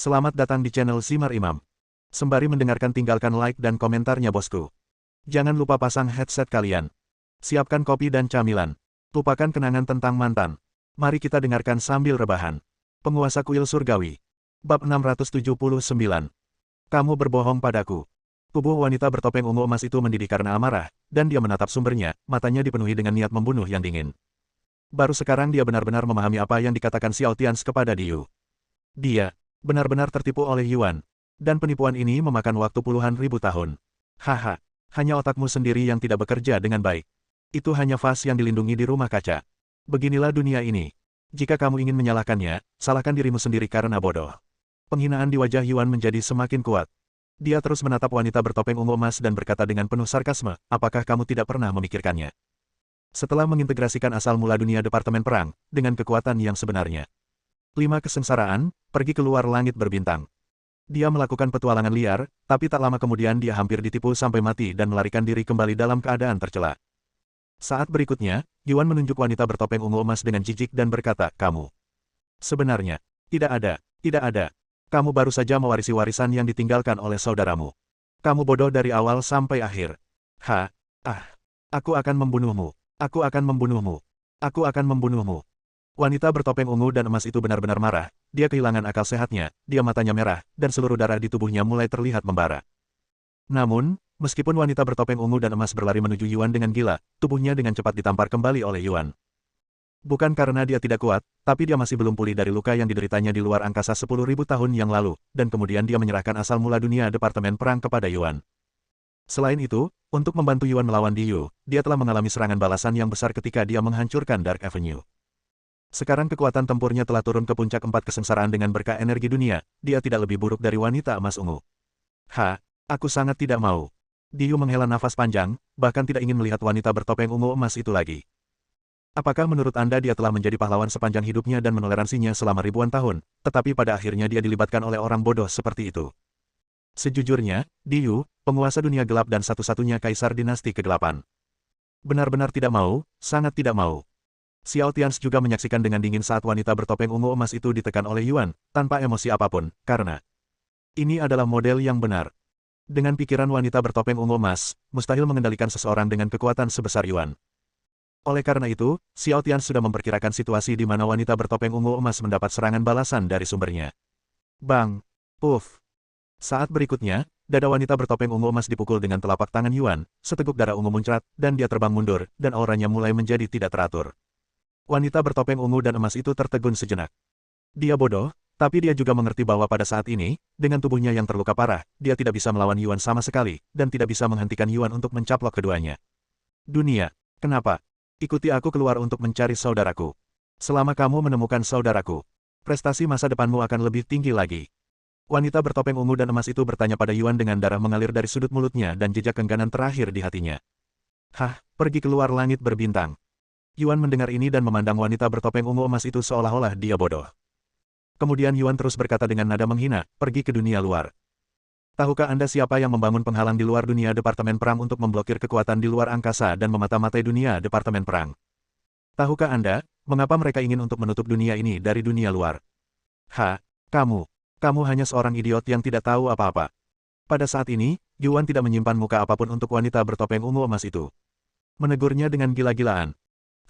Selamat datang di channel Simar Imam. Sembari mendengarkan tinggalkan like dan komentarnya bosku. Jangan lupa pasang headset kalian. Siapkan kopi dan camilan. Lupakan kenangan tentang mantan. Mari kita dengarkan sambil rebahan. Penguasa kuil surgawi. Bab 679. Kamu berbohong padaku. Tubuh wanita bertopeng ungu emas itu mendidih karena amarah, dan dia menatap sumbernya, matanya dipenuhi dengan niat membunuh yang dingin. Baru sekarang dia benar-benar memahami apa yang dikatakan Xiao Tians kepada Diyu. Dia benar-benar tertipu oleh Yuan. Dan penipuan ini memakan waktu puluhan ribu tahun. Haha, hanya otakmu sendiri yang tidak bekerja dengan baik. Itu hanya vas yang dilindungi di rumah kaca. Beginilah dunia ini. Jika kamu ingin menyalahkannya, salahkan dirimu sendiri karena bodoh. Penghinaan di wajah Yuan menjadi semakin kuat. Dia terus menatap wanita bertopeng ungu emas dan berkata dengan penuh sarkasme, apakah kamu tidak pernah memikirkannya? Setelah mengintegrasikan asal mula dunia Departemen Perang, dengan kekuatan yang sebenarnya. 5 kesengsaraan, pergi keluar langit berbintang. Dia melakukan petualangan liar, tapi tak lama kemudian dia hampir ditipu sampai mati dan melarikan diri kembali dalam keadaan tercela. Saat berikutnya, Yuan menunjuk wanita bertopeng ungu emas dengan jijik dan berkata, kamu. Sebenarnya, tidak ada. Kamu baru saja mewarisi warisan yang ditinggalkan oleh saudaramu. Kamu bodoh dari awal sampai akhir. Aku akan membunuhmu. Aku akan membunuhmu. Aku akan membunuhmu. Wanita bertopeng ungu dan emas itu benar-benar marah. Dia kehilangan akal sehatnya, dia matanya merah, dan seluruh darah di tubuhnya mulai terlihat membara. Namun, meskipun wanita bertopeng ungu dan emas berlari menuju Yuan dengan gila, tubuhnya dengan cepat ditampar kembali oleh Yuan. Bukan karena dia tidak kuat, tapi dia masih belum pulih dari luka yang dideritanya di luar angkasa 10.000 tahun yang lalu, dan kemudian dia menyerahkan asal mula dunia Departemen Perang kepada Yuan. Selain itu, untuk membantu Yuan melawan Diyu, dia telah mengalami serangan balasan yang besar ketika dia menghancurkan Dark Avenue. Sekarang kekuatan tempurnya telah turun ke puncak 4 kesengsaraan dengan berkah energi dunia, dia tidak lebih buruk dari wanita emas ungu. Aku sangat tidak mau. Diyu menghela nafas panjang, bahkan tidak ingin melihat wanita bertopeng ungu emas itu lagi. Apakah menurut Anda dia telah menjadi pahlawan sepanjang hidupnya dan menoleransinya selama ribuan tahun, tetapi pada akhirnya dia dilibatkan oleh orang bodoh seperti itu? Sejujurnya, Diyu, penguasa dunia gelap dan satu-satunya kaisar dinasti kegelapan. Benar-benar tidak mau, sangat tidak mau. Xiao Tians juga menyaksikan dengan dingin saat wanita bertopeng ungu emas itu ditekan oleh Yuan, tanpa emosi apapun, karena ini adalah model yang benar. Dengan pikiran wanita bertopeng ungu emas, mustahil mengendalikan seseorang dengan kekuatan sebesar Yuan. Oleh karena itu, Xiao Tians sudah memperkirakan situasi di mana wanita bertopeng ungu emas mendapat serangan balasan dari sumbernya. Bang! Puff! Saat berikutnya, dada wanita bertopeng ungu emas dipukul dengan telapak tangan Yuan, seteguk darah ungu muncrat, dan dia terbang mundur, dan auranya mulai menjadi tidak teratur. Wanita bertopeng ungu dan emas itu tertegun sejenak. Dia bodoh, tapi dia juga mengerti bahwa pada saat ini, dengan tubuhnya yang terluka parah, dia tidak bisa melawan Yuan sama sekali, dan tidak bisa menghentikan Yuan untuk mencaplok keduanya. Dunia, kenapa? Ikuti aku keluar untuk mencari saudaraku. Selama kamu menemukan saudaraku, prestasi masa depanmu akan lebih tinggi lagi. Wanita bertopeng ungu dan emas itu bertanya pada Yuan dengan darah mengalir dari sudut mulutnya dan jejak kengganan terakhir di hatinya. Pergi keluar langit berbintang. Yuan mendengar ini dan memandang wanita bertopeng ungu emas itu seolah-olah dia bodoh. Kemudian Yuan terus berkata dengan nada menghina, pergi ke dunia luar. Tahukah Anda siapa yang membangun penghalang di luar dunia Departemen Perang untuk memblokir kekuatan di luar angkasa dan memata-matai dunia Departemen Perang? Tahukah Anda, mengapa mereka ingin untuk menutup dunia ini dari dunia luar? Kamu hanya seorang idiot yang tidak tahu apa-apa. Pada saat ini, Yuan tidak menyimpan muka apapun untuk wanita bertopeng ungu emas itu. Menegurnya dengan gila-gilaan.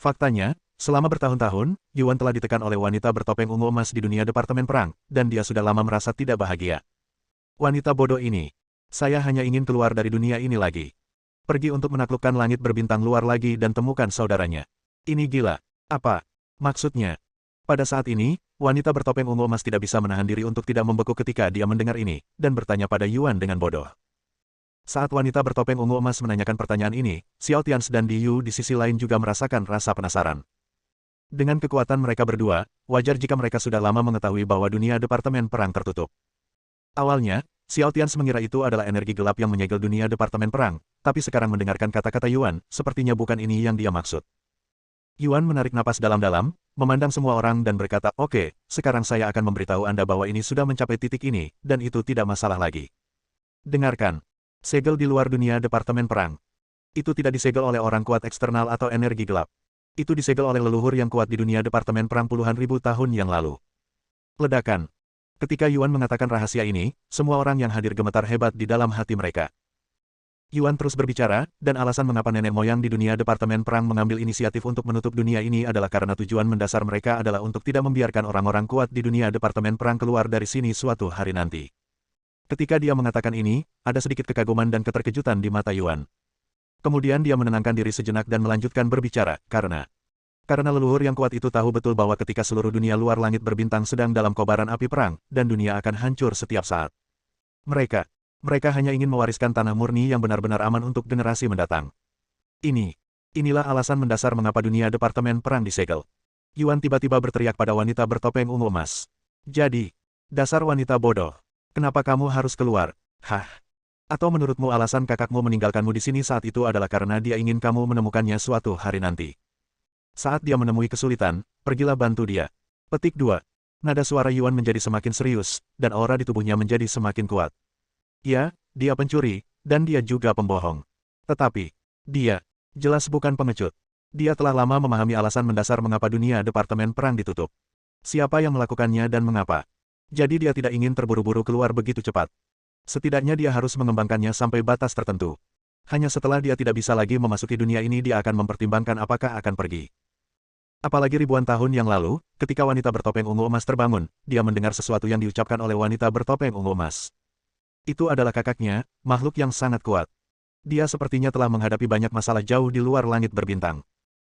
Faktanya, selama bertahun-tahun, Yuan telah ditekan oleh wanita bertopeng ungu emas di dunia Departemen Perang, dan dia sudah lama merasa tidak bahagia. Wanita bodoh ini. Saya hanya ingin keluar dari dunia ini lagi. Pergi untuk menaklukkan langit berbintang luar lagi dan temukan saudaranya. Ini gila. Apa maksudnya? Pada saat ini, wanita bertopeng ungu emas tidak bisa menahan diri untuk tidak membeku ketika dia mendengar ini, dan bertanya pada Yuan dengan bodoh. Saat wanita bertopeng ungu emas menanyakan pertanyaan ini, Xiao Tians dan Diyu di sisi lain juga merasakan rasa penasaran. Dengan kekuatan mereka berdua, wajar jika mereka sudah lama mengetahui bahwa dunia Departemen Perang tertutup. Awalnya, Xiao Tians mengira itu adalah energi gelap yang menyegel dunia Departemen Perang, tapi sekarang mendengarkan kata-kata Yuan, sepertinya bukan ini yang dia maksud. Yuan menarik napas dalam-dalam, memandang semua orang dan berkata, oke, sekarang saya akan memberitahu Anda bahwa ini sudah mencapai titik ini, dan itu tidak masalah lagi. Dengarkan. Segel di luar dunia Departemen Perang. Itu tidak disegel oleh orang kuat eksternal atau energi gelap. Itu disegel oleh leluhur yang kuat di dunia Departemen Perang puluhan ribu tahun yang lalu. Ledakan. Ketika Yuan mengatakan rahasia ini, semua orang yang hadir gemetar hebat di dalam hati mereka. Yuan terus berbicara, dan alasan mengapa nenek moyang di dunia Departemen Perang mengambil inisiatif untuk menutup dunia ini adalah karena tujuan mendasar mereka adalah untuk tidak membiarkan orang-orang kuat di dunia Departemen Perang keluar dari sini suatu hari nanti. Ketika dia mengatakan ini, ada sedikit kekaguman dan keterkejutan di mata Yuan. Kemudian dia menenangkan diri sejenak dan melanjutkan berbicara, karena leluhur yang kuat itu tahu betul bahwa ketika seluruh dunia luar langit berbintang sedang dalam kobaran api perang, dan dunia akan hancur setiap saat. Mereka hanya ingin mewariskan tanah murni yang benar-benar aman untuk generasi mendatang. Inilah alasan mendasar mengapa dunia Departemen Perang disegel. Yuan tiba-tiba berteriak pada wanita bertopeng ungu emas. Jadi, dasar wanita bodoh. Kenapa kamu harus keluar? Hah? Atau menurutmu alasan kakakmu meninggalkanmu di sini saat itu adalah karena dia ingin kamu menemukannya suatu hari nanti? Saat dia menemui kesulitan, pergilah bantu dia. Petik 2. Nada suara Yuan menjadi semakin serius, dan aura di tubuhnya menjadi semakin kuat. Ya, dia pencuri, dan dia juga pembohong. Tetapi, dia jelas bukan pengecut. Dia telah lama memahami alasan mendasar mengapa dunia Departemen Perang ditutup. Siapa yang melakukannya dan mengapa. Jadi dia tidak ingin terburu-buru keluar begitu cepat. Setidaknya dia harus mengembangkannya sampai batas tertentu. Hanya setelah dia tidak bisa lagi memasuki dunia ini dia akan mempertimbangkan apakah akan pergi. Apalagi ribuan tahun yang lalu, ketika wanita bertopeng ungu emas terbangun, dia mendengar sesuatu yang diucapkan oleh wanita bertopeng ungu emas. Itu adalah kakaknya, makhluk yang sangat kuat. Dia sepertinya telah menghadapi banyak masalah jauh di luar langit berbintang.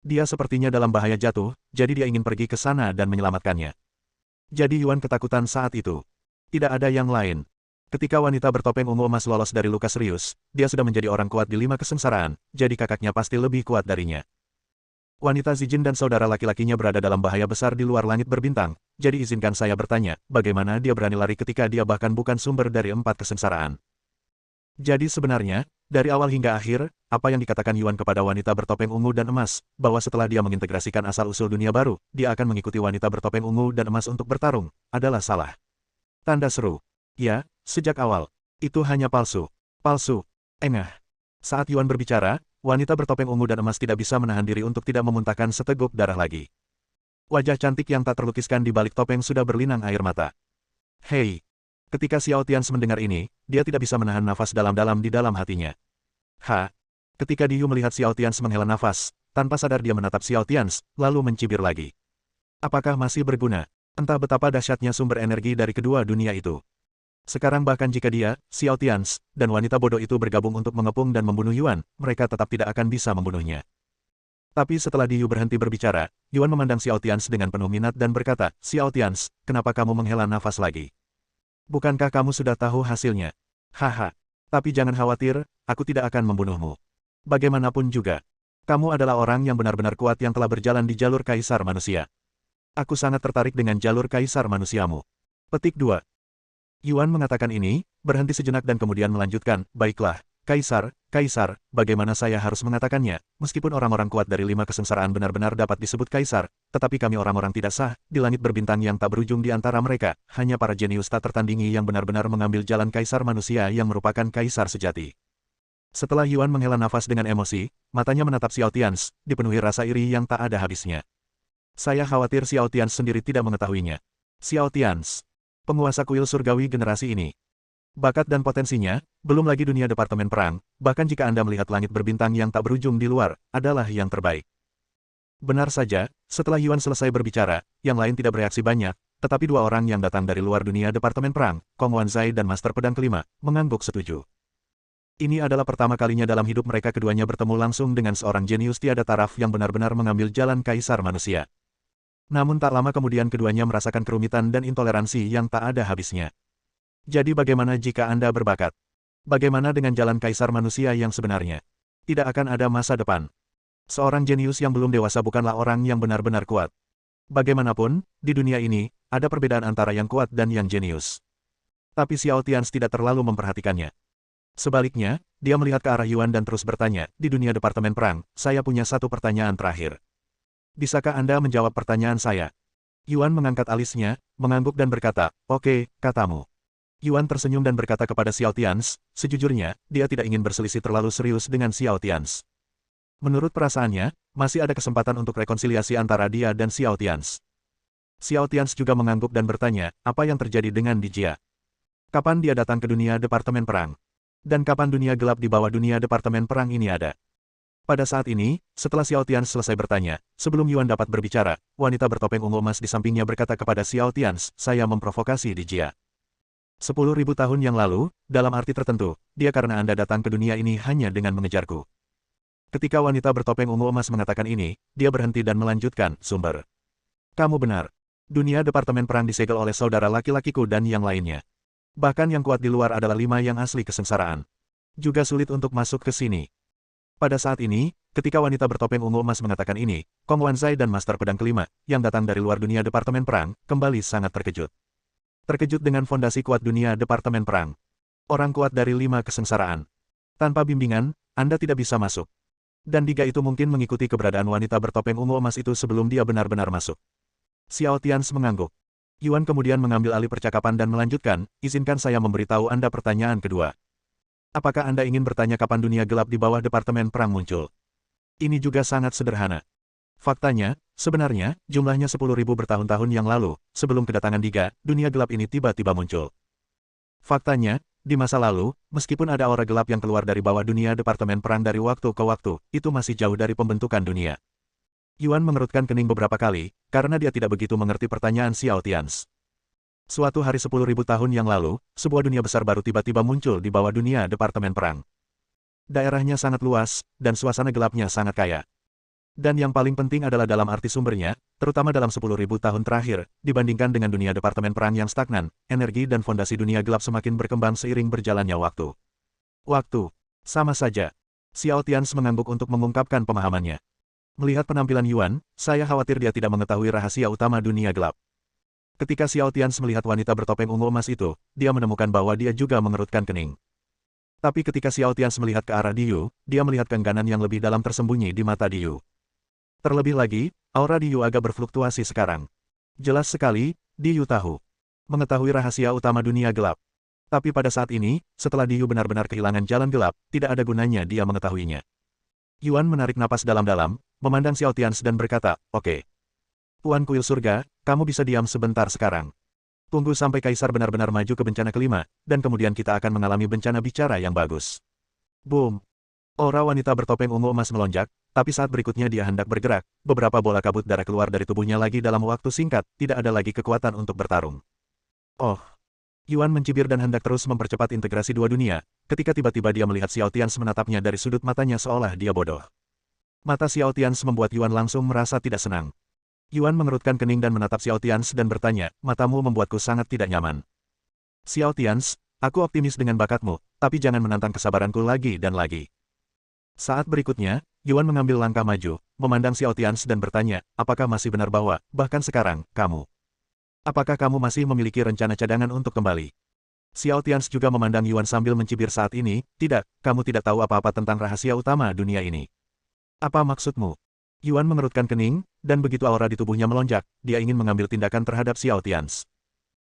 Dia sepertinya dalam bahaya jatuh, jadi dia ingin pergi ke sana dan menyelamatkannya. Jadi Yuan ketakutan saat itu. Tidak ada yang lain. Ketika wanita bertopeng ungu emas lolos dari luka serius, dia sudah menjadi orang kuat di 5 kesengsaraan, jadi kakaknya pasti lebih kuat darinya. Wanita Zijin dan saudara laki-lakinya berada dalam bahaya besar di luar langit berbintang, jadi izinkan saya bertanya, bagaimana dia berani lari ketika dia bahkan bukan sumber dari 4 kesengsaraan. Jadi sebenarnya, dari awal hingga akhir, apa yang dikatakan Yuan kepada wanita bertopeng ungu dan emas, bahwa setelah dia mengintegrasikan asal-usul dunia baru, dia akan mengikuti wanita bertopeng ungu dan emas untuk bertarung, adalah salah. Tanda seru. Ya, sejak awal. Itu hanya palsu. Palsu. Engah. Saat Yuan berbicara, wanita bertopeng ungu dan emas tidak bisa menahan diri untuk tidak memuntahkan seteguk darah lagi. Wajah cantik yang tak terlukiskan di balik topeng sudah berlinang air mata. Hei! Ketika Xiao Tians mendengar ini, dia tidak bisa menahan nafas dalam-dalam di dalam hatinya. Ketika Diyu melihat Xiao Tians menghela nafas, tanpa sadar dia menatap Xiao Tians, lalu mencibir lagi. Apakah masih berguna? Entah betapa dahsyatnya sumber energi dari kedua dunia itu. Sekarang bahkan jika dia, Xiao Tians, dan wanita bodoh itu bergabung untuk mengepung dan membunuh Yuan, mereka tetap tidak akan bisa membunuhnya. Tapi setelah Diyu berhenti berbicara, Yuan memandang Xiao Tians dengan penuh minat dan berkata, Xiao Tians, kenapa kamu menghela nafas lagi? Bukankah kamu sudah tahu hasilnya? Haha. Tapi jangan khawatir, aku tidak akan membunuhmu. Bagaimanapun juga, kamu adalah orang yang benar-benar kuat yang telah berjalan di jalur kaisar manusia. Aku sangat tertarik dengan jalur kaisar manusiamu. Petik 2. Yuan mengatakan ini, berhenti sejenak dan kemudian melanjutkan, baiklah, Kaisar, bagaimana saya harus mengatakannya, meskipun orang-orang kuat dari 5 kesengsaraan benar-benar dapat disebut Kaisar, tetapi kami orang-orang tidak sah, di langit berbintang yang tak berujung di antara mereka, hanya para jenius tak tertandingi yang benar-benar mengambil jalan Kaisar manusia yang merupakan Kaisar sejati. Setelah Yuan menghela nafas dengan emosi, matanya menatap Xiao Tians, dipenuhi rasa iri yang tak ada habisnya. Saya khawatir Xiao Tians sendiri tidak mengetahuinya. Xiao Tians, penguasa kuil surgawi generasi ini. Bakat dan potensinya, belum lagi dunia Departemen Perang, bahkan jika Anda melihat langit berbintang yang tak berujung di luar, adalah yang terbaik. Benar saja, setelah Yuan selesai berbicara, yang lain tidak bereaksi banyak, tetapi 2 orang yang datang dari luar dunia Departemen Perang, Kong Wanzai dan Master Pedang Kelima, mengangguk setuju. Ini adalah pertama kalinya dalam hidup mereka keduanya bertemu langsung dengan seorang jenius tiada taraf yang benar-benar mengambil jalan Kaisar manusia. Namun tak lama kemudian keduanya merasakan kerumitan dan intoleransi yang tak ada habisnya. Jadi bagaimana jika Anda berbakat? Bagaimana dengan jalan Kaisar manusia yang sebenarnya? Tidak akan ada masa depan. Seorang jenius yang belum dewasa bukanlah orang yang benar-benar kuat. Bagaimanapun, di dunia ini, ada perbedaan antara yang kuat dan yang jenius. Tapi Xiao Tians tidak terlalu memperhatikannya. Sebaliknya, dia melihat ke arah Yuan dan terus bertanya, di dunia Departemen Perang, saya punya satu pertanyaan terakhir. Bisakah Anda menjawab pertanyaan saya? Yuan mengangkat alisnya, mengangguk dan berkata, oke, katamu. Yuan tersenyum dan berkata kepada Xiao Tians, sejujurnya, dia tidak ingin berselisih terlalu serius dengan Xiao Tians. Menurut perasaannya, masih ada kesempatan untuk rekonsiliasi antara dia dan Xiao Tians. Xiao Tians juga mengangguk dan bertanya, apa yang terjadi dengan Dijia? Kapan dia datang ke dunia Departemen Perang? Dan kapan dunia gelap di bawah dunia Departemen Perang ini ada? Pada saat ini, setelah Xiao Tians selesai bertanya, sebelum Yuan dapat berbicara, wanita bertopeng ungu emas di sampingnya berkata kepada Xiao Tians, saya memprovokasi Dijia. 10.000 tahun yang lalu, dalam arti tertentu, dia karena Anda datang ke dunia ini hanya dengan mengejarku. Ketika wanita bertopeng ungu emas mengatakan ini, dia berhenti dan melanjutkan, sumber. Kamu benar. Dunia Departemen Perang disegel oleh saudara laki-lakiku dan yang lainnya. Bahkan yang kuat di luar adalah 5 yang asli kesengsaraan. Juga sulit untuk masuk ke sini. Pada saat ini, ketika wanita bertopeng ungu emas mengatakan ini, Kong Wanzai dan Master Pedang kelima, yang datang dari luar dunia Departemen Perang, kembali sangat terkejut. Terkejut dengan fondasi kuat dunia Departemen Perang. Orang kuat dari 5 kesengsaraan. Tanpa bimbingan, Anda tidak bisa masuk. Dan Diga itu mungkin mengikuti keberadaan wanita bertopeng ungu emas itu sebelum dia benar-benar masuk. Xiao Tians mengangguk. Yuan kemudian mengambil alih percakapan dan melanjutkan, izinkan saya memberitahu Anda pertanyaan kedua. Apakah Anda ingin bertanya kapan dunia gelap di bawah Departemen Perang muncul? Ini juga sangat sederhana. Faktanya, sebenarnya, jumlahnya 10.000 bertahun-tahun yang lalu, sebelum kedatangan Diga, dunia gelap ini tiba-tiba muncul. Faktanya, di masa lalu, meskipun ada aura gelap yang keluar dari bawah dunia Departemen Perang dari waktu ke waktu, itu masih jauh dari pembentukan dunia. Yuan mengerutkan kening beberapa kali, karena dia tidak begitu mengerti pertanyaan Xiao Tians. Suatu hari 10.000 tahun yang lalu, sebuah dunia besar baru tiba-tiba muncul di bawah dunia Departemen Perang. Daerahnya sangat luas, dan suasana gelapnya sangat kaya. Dan yang paling penting adalah dalam arti sumbernya, terutama dalam 10.000 tahun terakhir, dibandingkan dengan dunia Departemen Perang yang stagnan, energi dan fondasi dunia gelap semakin berkembang seiring berjalannya waktu. Waktu. Sama saja. Xiao Tians mengangguk untuk mengungkapkan pemahamannya. Melihat penampilan Yuan, saya khawatir dia tidak mengetahui rahasia utama dunia gelap. Ketika Xiao Tians melihat wanita bertopeng ungu emas itu, dia menemukan bahwa dia juga mengerutkan kening. Tapi ketika Xiao Tians melihat ke arah Diyu, dia melihat keengganan yang lebih dalam tersembunyi di mata Diyu. Terlebih lagi, aura Diyu agak berfluktuasi sekarang. Jelas sekali, Diyu tahu. Mengetahui rahasia utama dunia gelap. Tapi pada saat ini, setelah Diyu benar-benar kehilangan jalan gelap, tidak ada gunanya dia mengetahuinya. Yuan menarik napas dalam-dalam, memandang Xiao Tians dan berkata, oke. Tuan Kuil Surga, kamu bisa diam sebentar sekarang. Tunggu sampai Kaisar benar-benar maju ke bencana kelima, dan kemudian kita akan mengalami bencana bicara yang bagus. Boom! Aura wanita bertopeng ungu emas melonjak, tapi saat berikutnya dia hendak bergerak, beberapa bola kabut darah keluar dari tubuhnya lagi dalam waktu singkat, tidak ada lagi kekuatan untuk bertarung. Oh! Yuan mencibir dan hendak terus mempercepat integrasi dua dunia, ketika tiba-tiba dia melihat Xiao Tians menatapnya dari sudut matanya seolah dia bodoh. Mata Xiao Tians membuat Yuan langsung merasa tidak senang. Yuan mengerutkan kening dan menatap Xiao Tians dan bertanya, matamu membuatku sangat tidak nyaman. Xiao Tians, aku optimis dengan bakatmu, tapi jangan menantang kesabaranku lagi dan lagi. Saat berikutnya, Yuan mengambil langkah maju, memandang Xiao Tians dan bertanya, apakah masih benar bahwa, bahkan sekarang, kamu? Apakah kamu masih memiliki rencana cadangan untuk kembali? Xiao Tians juga memandang Yuan sambil mencibir saat ini, tidak, kamu tidak tahu apa-apa tentang rahasia utama dunia ini. Apa maksudmu? Yuan mengerutkan kening, dan begitu aura di tubuhnya melonjak, dia ingin mengambil tindakan terhadap Xiao Tians.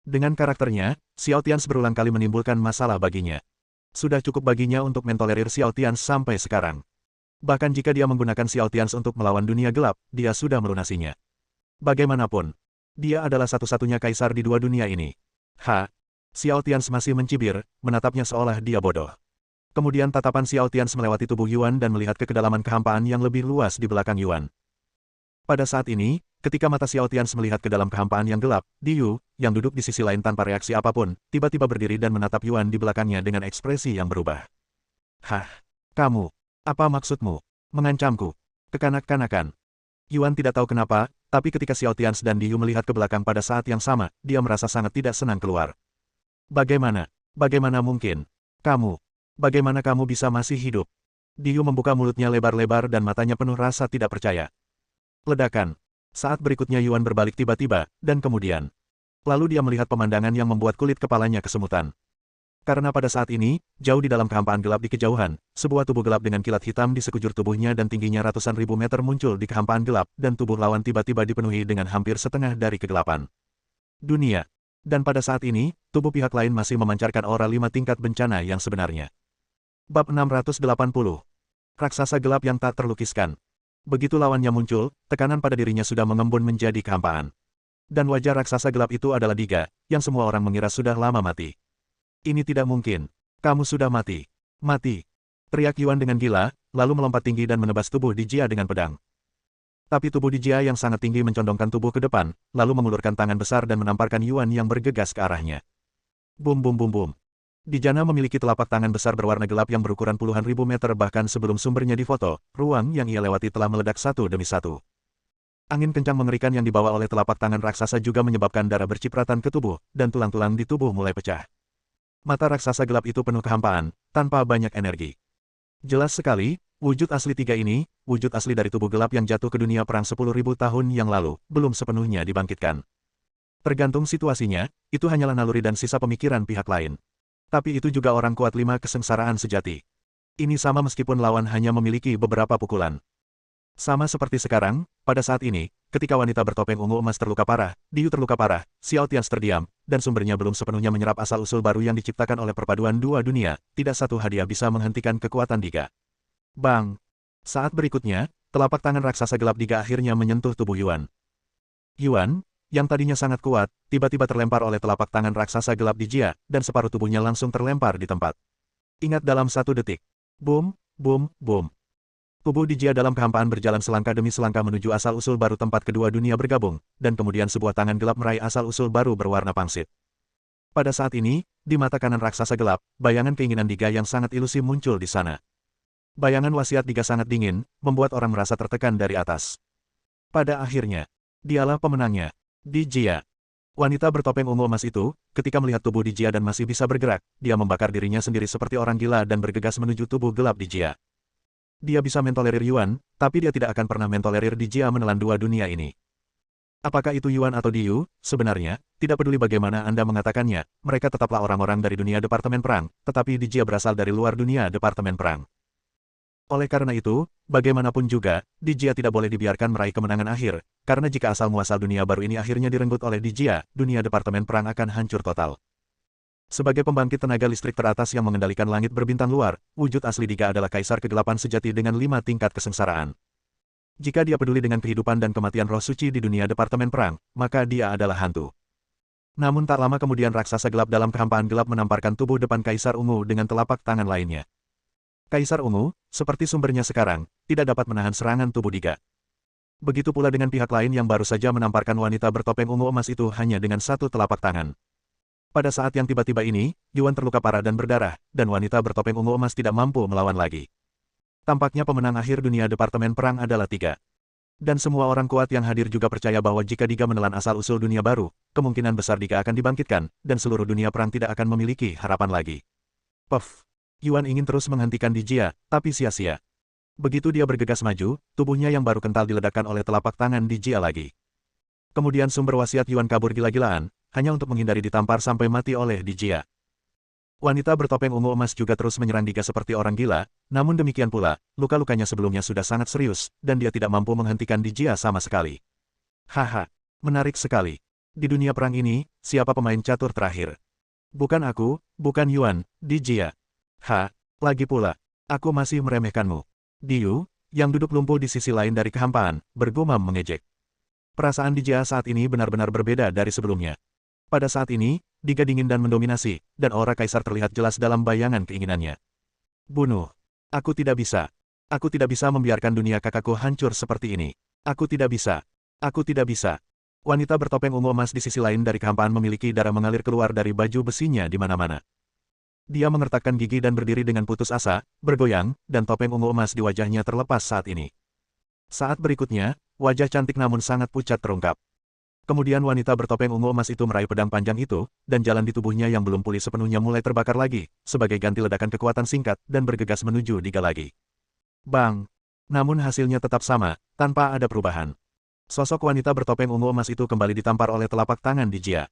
Dengan karakternya, Xiao Tians berulang kali menimbulkan masalah baginya. Sudah cukup baginya untuk mentolerir Xiao Tians sampai sekarang. Bahkan jika dia menggunakan Xiao Tians untuk melawan dunia gelap, dia sudah melunasinya. Bagaimanapun, dia adalah satu-satunya kaisar di dua dunia ini. Xiao Tians masih mencibir, menatapnya seolah dia bodoh. Kemudian tatapan Xiao Tians melewati tubuh Yuan dan melihat ke kedalaman kehampaan yang lebih luas di belakang Yuan. Pada saat ini, ketika mata Xiao Tians melihat ke dalam kehampaan yang gelap, Diyu, yang duduk di sisi lain tanpa reaksi apapun, tiba-tiba berdiri dan menatap Yuan di belakangnya dengan ekspresi yang berubah. Kamu, apa maksudmu? Mengancamku? Kekanak-kanakan. Yuan tidak tahu kenapa, tapi ketika Xiao Tians dan Diyu melihat ke belakang pada saat yang sama, dia merasa sangat tidak senang keluar. Bagaimana? Bagaimana mungkin? Kamu? Bagaimana kamu bisa masih hidup? Diyu membuka mulutnya lebar-lebar dan matanya penuh rasa tidak percaya. Ledakan. Saat berikutnya Yuan berbalik tiba-tiba, dan kemudian. Lalu dia melihat pemandangan yang membuat kulit kepalanya kesemutan. Karena pada saat ini, jauh di dalam kehampaan gelap di kejauhan, sebuah tubuh gelap dengan kilat hitam di sekujur tubuhnya dan tingginya ratusan ribu meter muncul di kehampaan gelap, dan tubuh lawan tiba-tiba dipenuhi dengan hampir setengah dari kegelapan. Dunia. Dan pada saat ini, tubuh pihak lain masih memancarkan aura 5 tingkat bencana yang sebenarnya. Bab 680. Raksasa gelap yang tak terlukiskan. Begitu lawannya muncul, tekanan pada dirinya sudah mengembun menjadi kehampaan. Dan wajah raksasa gelap itu adalah Diga, yang semua orang mengira sudah lama mati. Ini tidak mungkin. Kamu sudah mati. Mati. Teriak Yuan dengan gila, lalu melompat tinggi dan menebas tubuh Dijia dengan pedang. Tapi tubuh Dijia yang sangat tinggi mencondongkan tubuh ke depan, lalu mengulurkan tangan besar dan menamparkan Yuan yang bergegas ke arahnya. Bum bum bum bum. Dijana memiliki telapak tangan besar berwarna gelap yang berukuran puluhan ribu meter bahkan sebelum sumbernya difoto, ruang yang ia lewati telah meledak satu demi satu. Angin kencang mengerikan yang dibawa oleh telapak tangan raksasa juga menyebabkan darah bercipratan ke tubuh, dan tulang-tulang di tubuh mulai pecah. Mata raksasa gelap itu penuh kehampaan, tanpa banyak energi. Jelas sekali, wujud asli tiga ini, wujud asli dari tubuh gelap yang jatuh ke dunia perang 10.000 tahun yang lalu, belum sepenuhnya dibangkitkan. Tergantung situasinya, itu hanyalah naluri dan sisa pemikiran pihak lain. Tapi itu juga orang kuat 5 kesengsaraan sejati. Ini sama meskipun lawan hanya memiliki beberapa pukulan. Sama seperti sekarang, pada saat ini, ketika wanita bertopeng ungu emas terluka parah, Diyu terluka parah, Xiao Tians terdiam, dan sumbernya belum sepenuhnya menyerap asal-usul baru yang diciptakan oleh perpaduan dua dunia, tidak satu hadiah bisa menghentikan kekuatan Diga. Bang! Saat berikutnya, telapak tangan raksasa gelap Diga akhirnya menyentuh tubuh Yuan. Yuan, yang tadinya sangat kuat, tiba-tiba terlempar oleh telapak tangan raksasa gelap Dijia, dan separuh tubuhnya langsung terlempar di tempat. Ingat dalam 1 detik. Boom, boom, boom. Tubuh Dijia dalam kehampaan berjalan selangkah demi selangkah menuju asal-usul baru tempat kedua dunia bergabung, dan kemudian sebuah tangan gelap meraih asal-usul baru berwarna pangsit. Pada saat ini, di mata kanan raksasa gelap, bayangan keinginan Diga yang sangat ilusi muncul di sana. Bayangan wasiat Diga sangat dingin, membuat orang merasa tertekan dari atas. Pada akhirnya, dialah pemenangnya. Dijia. Wanita bertopeng ungu emas itu, ketika melihat tubuh Dijia dan masih bisa bergerak, dia membakar dirinya sendiri seperti orang gila dan bergegas menuju tubuh gelap Dijia. Dia bisa mentolerir Yuan, tapi dia tidak akan pernah mentolerir Dijia menelan dua dunia ini. Apakah itu Yuan atau Diyu? Sebenarnya, tidak peduli bagaimana Anda mengatakannya, mereka tetaplah orang-orang dari dunia Departemen Perang, tetapi Dijia berasal dari luar dunia Departemen Perang. Oleh karena itu, bagaimanapun juga, Dijia tidak boleh dibiarkan meraih kemenangan akhir, karena jika asal-muasal dunia baru ini akhirnya direnggut oleh Dijia, dunia Departemen Perang akan hancur total. Sebagai pembangkit tenaga listrik teratas yang mengendalikan langit berbintang luar, wujud asli Diga adalah kaisar kegelapan sejati dengan 5 tingkat kesengsaraan. Jika dia peduli dengan kehidupan dan kematian roh suci di dunia Departemen Perang, maka dia adalah hantu. Namun tak lama kemudian raksasa gelap dalam kehampaan gelap menamparkan tubuh depan Kaisar Ungu dengan telapak tangan lainnya. Kaisar Ungu, seperti sumbernya sekarang, tidak dapat menahan serangan tubuh Diga. Begitu pula dengan pihak lain yang baru saja menamparkan wanita bertopeng ungu emas itu hanya dengan satu telapak tangan. Pada saat yang tiba-tiba ini, Yuan terluka parah dan berdarah, dan wanita bertopeng ungu emas tidak mampu melawan lagi. Tampaknya pemenang akhir dunia Departemen Perang adalah Diga. Dan semua orang kuat yang hadir juga percaya bahwa jika Diga menelan asal-usul dunia baru, kemungkinan besar Diga akan dibangkitkan, dan seluruh dunia perang tidak akan memiliki harapan lagi. Puff! Yuan ingin terus menghentikan Dijia, tapi sia-sia. Begitu dia bergegas maju, tubuhnya yang baru kental diledakkan oleh telapak tangan Dijia lagi. Kemudian sumber wasiat Yuan kabur gila-gilaan, hanya untuk menghindari ditampar sampai mati oleh Dijia. Wanita bertopeng ungu emas juga terus menyerang Diga seperti orang gila, namun demikian pula, luka-lukanya sebelumnya sudah sangat serius, dan dia tidak mampu menghentikan Dijia sama sekali. Haha, menarik sekali. Di dunia perang ini, siapa pemain catur terakhir? Bukan aku, bukan Yuan, Dijia. Lagi pula, aku masih meremehkanmu. Diyu, yang duduk lumpuh di sisi lain dari kehampaan, bergumam mengejek. Perasaan Dijia saat ini benar-benar berbeda dari sebelumnya. Pada saat ini, Diga dingin dan mendominasi, dan aura kaisar terlihat jelas dalam bayangan keinginannya. Bunuh. Aku tidak bisa. Aku tidak bisa membiarkan dunia kakakku hancur seperti ini. Aku tidak bisa. Aku tidak bisa. Wanita bertopeng ungu emas di sisi lain dari kehampaan memiliki darah mengalir keluar dari baju besinya di mana-mana. Dia mengertakkan gigi dan berdiri dengan putus asa, bergoyang, dan topeng ungu emas di wajahnya terlepas saat ini. Saat berikutnya, wajah cantik namun sangat pucat terungkap. Kemudian wanita bertopeng ungu emas itu meraih pedang panjang itu, dan jalan di tubuhnya yang belum pulih sepenuhnya mulai terbakar lagi, sebagai ganti ledakan kekuatan singkat, dan bergegas menuju Diga lagi. Bang! Namun hasilnya tetap sama, tanpa ada perubahan. Sosok wanita bertopeng ungu emas itu kembali ditampar oleh telapak tangan Dijia.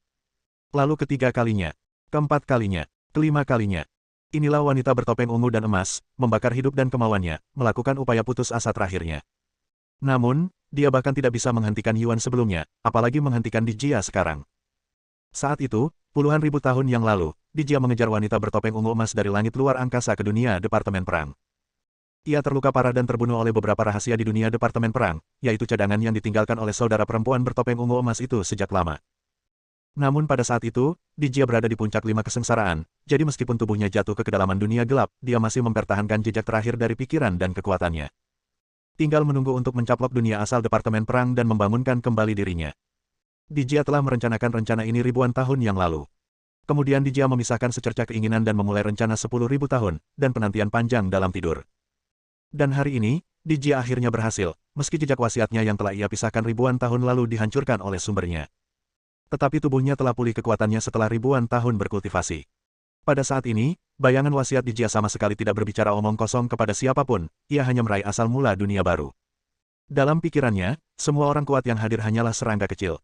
Lalu ketiga kalinya, keempat kalinya, kelima kalinya. Inilah wanita bertopeng ungu dan emas, membakar hidup dan kemauannya, melakukan upaya putus asa terakhirnya. Namun, dia bahkan tidak bisa menghentikan Yuan sebelumnya, apalagi menghentikan Dijia sekarang. Saat itu, puluhan ribu tahun yang lalu, Dijia mengejar wanita bertopeng ungu emas dari langit luar angkasa ke dunia Departemen Perang. Ia terluka parah dan terbunuh oleh beberapa rahasia di dunia Departemen Perang, yaitu cadangan yang ditinggalkan oleh saudara perempuan bertopeng ungu emas itu sejak lama. Namun pada saat itu, Dijia berada di puncak 5 kesengsaraan, jadi meskipun tubuhnya jatuh ke kedalaman dunia gelap, dia masih mempertahankan jejak terakhir dari pikiran dan kekuatannya. Tinggal menunggu untuk mencaplok dunia asal Departemen Perang dan membangunkan kembali dirinya. Dijia telah merencanakan rencana ini ribuan tahun yang lalu. Kemudian Dijia memisahkan secerca keinginan dan memulai rencana 10.000 tahun, dan penantian panjang dalam tidur. Dan hari ini, Dijia akhirnya berhasil, meski jejak wasiatnya yang telah ia pisahkan ribuan tahun lalu dihancurkan oleh sumbernya. Tetapi tubuhnya telah pulih kekuatannya setelah ribuan tahun berkultivasi. Pada saat ini, bayangan wasiat Dijia sama sekali tidak berbicara omong kosong kepada siapapun, ia hanya meraih asal mula dunia baru. Dalam pikirannya, semua orang kuat yang hadir hanyalah serangga kecil.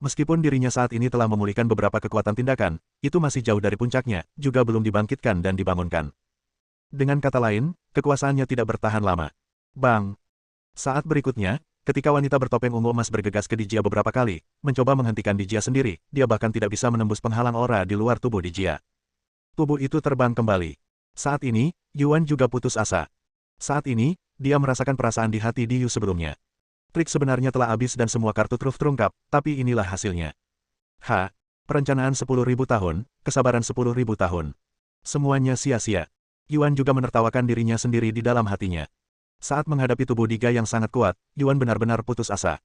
Meskipun dirinya saat ini telah memulihkan beberapa kekuatan tindakan, itu masih jauh dari puncaknya, juga belum dibangkitkan dan dibangunkan. Dengan kata lain, kekuasaannya tidak bertahan lama. Bang! Saat berikutnya, ketika wanita bertopeng ungu emas bergegas ke Dijia beberapa kali, mencoba menghentikan Dijia sendiri, dia bahkan tidak bisa menembus penghalang aura di luar tubuh Dijia. Tubuh itu terbang kembali. Saat ini, Yuan juga putus asa. Saat ini, dia merasakan perasaan di hati Diyu sebelumnya. Trik sebenarnya telah habis dan semua kartu truf terungkap, tapi inilah hasilnya. Perencanaan 10.000 tahun, kesabaran 10.000 tahun. Semuanya sia-sia. Yuan juga menertawakan dirinya sendiri di dalam hatinya. Saat menghadapi tubuh Diga yang sangat kuat, Yuan benar-benar putus asa.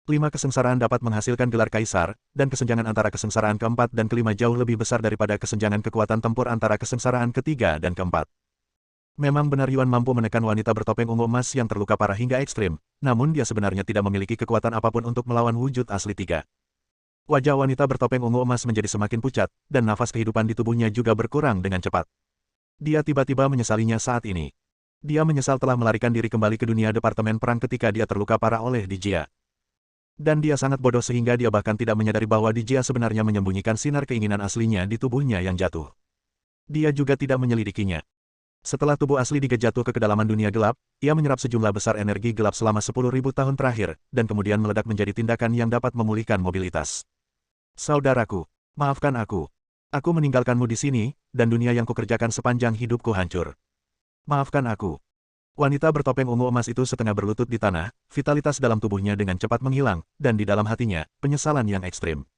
5 kesengsaraan dapat menghasilkan gelar kaisar, dan kesenjangan antara kesengsaraan keempat dan kelima jauh lebih besar daripada kesenjangan kekuatan tempur antara kesengsaraan ketiga dan keempat. Memang benar Yuan mampu menekan wanita bertopeng ungu emas yang terluka parah hingga ekstrim, namun dia sebenarnya tidak memiliki kekuatan apapun untuk melawan wujud asli tiga. Wajah wanita bertopeng ungu emas menjadi semakin pucat, dan nafas kehidupan di tubuhnya juga berkurang dengan cepat. Dia tiba-tiba menyesalinya saat ini. Dia menyesal telah melarikan diri kembali ke dunia Departemen Perang ketika dia terluka parah oleh Dijia. Dan dia sangat bodoh sehingga dia bahkan tidak menyadari bahwa Dijia sebenarnya menyembunyikan sinar keinginan aslinya di tubuhnya yang jatuh. Dia juga tidak menyelidikinya. Setelah tubuh asli Diga jatuh ke kedalaman dunia gelap, ia menyerap sejumlah besar energi gelap selama 10.000 tahun terakhir, dan kemudian meledak menjadi tindakan yang dapat memulihkan mobilitas. Saudaraku, maafkan aku. Aku meninggalkanmu di sini, dan dunia yang kukerjakan sepanjang hidupku hancur. Maafkan aku. Wanita bertopeng ungu emas itu setengah berlutut di tanah, vitalitas dalam tubuhnya dengan cepat menghilang, dan di dalam hatinya, penyesalan yang ekstrim.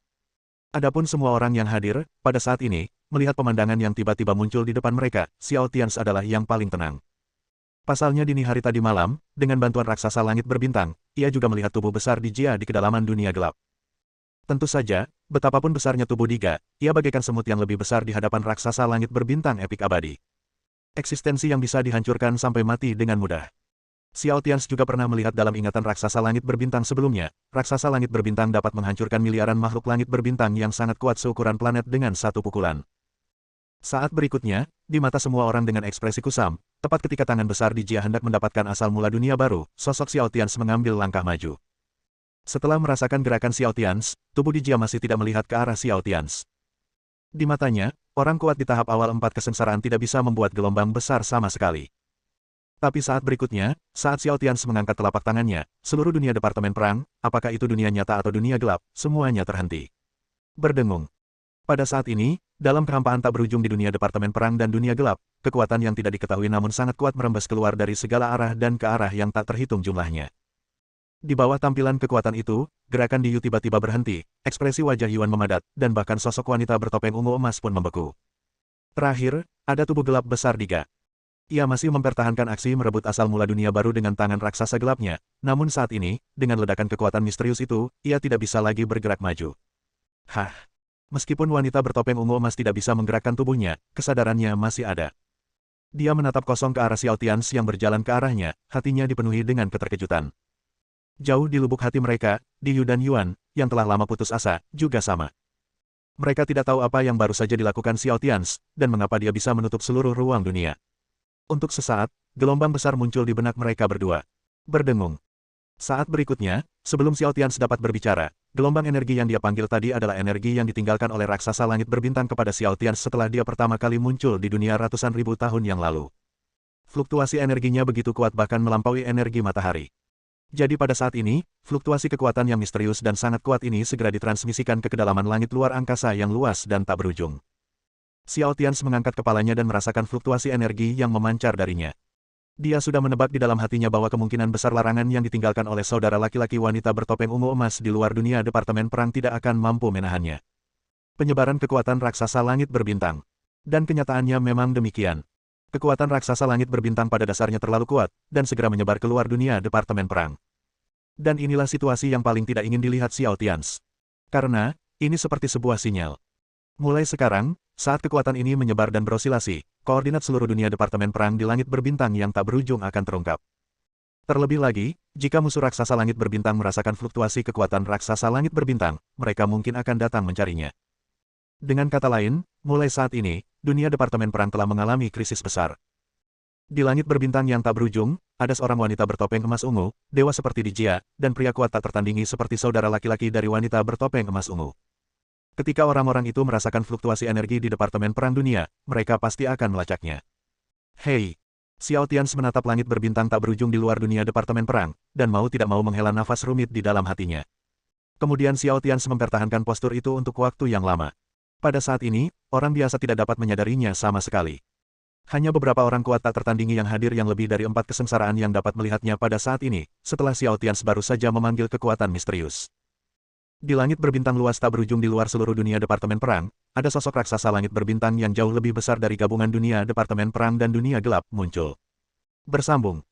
Adapun semua orang yang hadir, pada saat ini, melihat pemandangan yang tiba-tiba muncul di depan mereka, Xiao Tians adalah yang paling tenang. Pasalnya dini hari tadi malam, dengan bantuan raksasa langit berbintang, ia juga melihat tubuh besar Dijia di kedalaman dunia gelap. Tentu saja, betapapun besarnya tubuh Diga, ia bagaikan semut yang lebih besar di hadapan raksasa langit berbintang epik abadi. Eksistensi yang bisa dihancurkan sampai mati dengan mudah. Xiao Tians juga pernah melihat dalam ingatan raksasa langit berbintang sebelumnya, raksasa langit berbintang dapat menghancurkan miliaran makhluk langit berbintang yang sangat kuat seukuran planet dengan satu pukulan. Saat berikutnya, di mata semua orang dengan ekspresi kusam, tepat ketika tangan besar Dijia hendak mendapatkan asal mula dunia baru, sosok Xiao Tians mengambil langkah maju. Setelah merasakan gerakan Xiao Tians, tubuh Dijia masih tidak melihat ke arah Xiao Tians. Di matanya, orang kuat di tahap awal 4 kesengsaraan tidak bisa membuat gelombang besar sama sekali. Tapi saat berikutnya, saat Xiao Tians mengangkat telapak tangannya, seluruh dunia Departemen Perang, apakah itu dunia nyata atau dunia gelap, semuanya terhenti. Berdengung. Pada saat ini, dalam kehampaan tak berujung di dunia Departemen Perang dan dunia gelap, kekuatan yang tidak diketahui namun sangat kuat merembes keluar dari segala arah dan ke arah yang tak terhitung jumlahnya. Di bawah tampilan kekuatan itu, gerakan Diyu tiba-tiba berhenti, ekspresi wajah Yuan memadat, dan bahkan sosok wanita bertopeng ungu emas pun membeku. Terakhir, ada tubuh gelap besar Diga. Ia masih mempertahankan aksi merebut asal mula dunia baru dengan tangan raksasa gelapnya, namun saat ini, dengan ledakan kekuatan misterius itu, ia tidak bisa lagi bergerak maju. Meskipun wanita bertopeng ungu emas tidak bisa menggerakkan tubuhnya, kesadarannya masih ada. Dia menatap kosong ke arah Xiao Tians yang berjalan ke arahnya, hatinya dipenuhi dengan keterkejutan. Jauh di lubuk hati mereka, Diyu dan Yuan, yang telah lama putus asa, juga sama. Mereka tidak tahu apa yang baru saja dilakukan Xiao Tians, dan mengapa dia bisa menutup seluruh ruang dunia. Untuk sesaat, gelombang besar muncul di benak mereka berdua. Berdengung. Saat berikutnya, sebelum Xiao Tians dapat berbicara, gelombang energi yang dia panggil tadi adalah energi yang ditinggalkan oleh raksasa langit berbintang kepada Xiao Tians setelah dia pertama kali muncul di dunia ratusan ribu tahun yang lalu. Fluktuasi energinya begitu kuat bahkan melampaui energi matahari. Jadi pada saat ini, fluktuasi kekuatan yang misterius dan sangat kuat ini segera ditransmisikan ke kedalaman langit luar angkasa yang luas dan tak berujung. Xiao Tians mengangkat kepalanya dan merasakan fluktuasi energi yang memancar darinya. Dia sudah menebak di dalam hatinya bahwa kemungkinan besar larangan yang ditinggalkan oleh saudara laki-laki wanita bertopeng ungu emas di luar dunia Departemen Perang tidak akan mampu menahannya. Penyebaran kekuatan raksasa langit berbintang. Dan kenyataannya memang demikian. Kekuatan raksasa langit berbintang pada dasarnya terlalu kuat, dan segera menyebar ke luar dunia Departemen Perang. Dan inilah situasi yang paling tidak ingin dilihat Xiao Tians. Karena, ini seperti sebuah sinyal. Mulai sekarang, saat kekuatan ini menyebar dan berosilasi, koordinat seluruh dunia Departemen Perang di langit berbintang yang tak berujung akan terungkap. Terlebih lagi, jika musuh raksasa langit berbintang merasakan fluktuasi kekuatan raksasa langit berbintang, mereka mungkin akan datang mencarinya. Dengan kata lain, mulai saat ini, dunia Departemen Perang telah mengalami krisis besar. Di langit berbintang yang tak berujung, ada seorang wanita bertopeng emas ungu, dewa seperti Dijia, dan pria kuat tak tertandingi seperti saudara laki-laki dari wanita bertopeng emas ungu. Ketika orang-orang itu merasakan fluktuasi energi di Departemen Perang Dunia, mereka pasti akan melacaknya. Hei! Xiao Tians menatap langit berbintang tak berujung di luar dunia Departemen Perang, dan mau tidak mau menghela nafas rumit di dalam hatinya. Kemudian Xiao Tians mempertahankan postur itu untuk waktu yang lama. Pada saat ini, orang biasa tidak dapat menyadarinya sama sekali. Hanya beberapa orang kuat tak tertandingi yang hadir yang lebih dari 4 kesengsaraan yang dapat melihatnya pada saat ini, setelah Xiao Tians baru saja memanggil kekuatan misterius. Di langit berbintang luas tak berujung di luar seluruh dunia Departemen Perang, ada sosok raksasa langit berbintang yang jauh lebih besar dari gabungan dunia Departemen Perang dan dunia gelap muncul. Bersambung.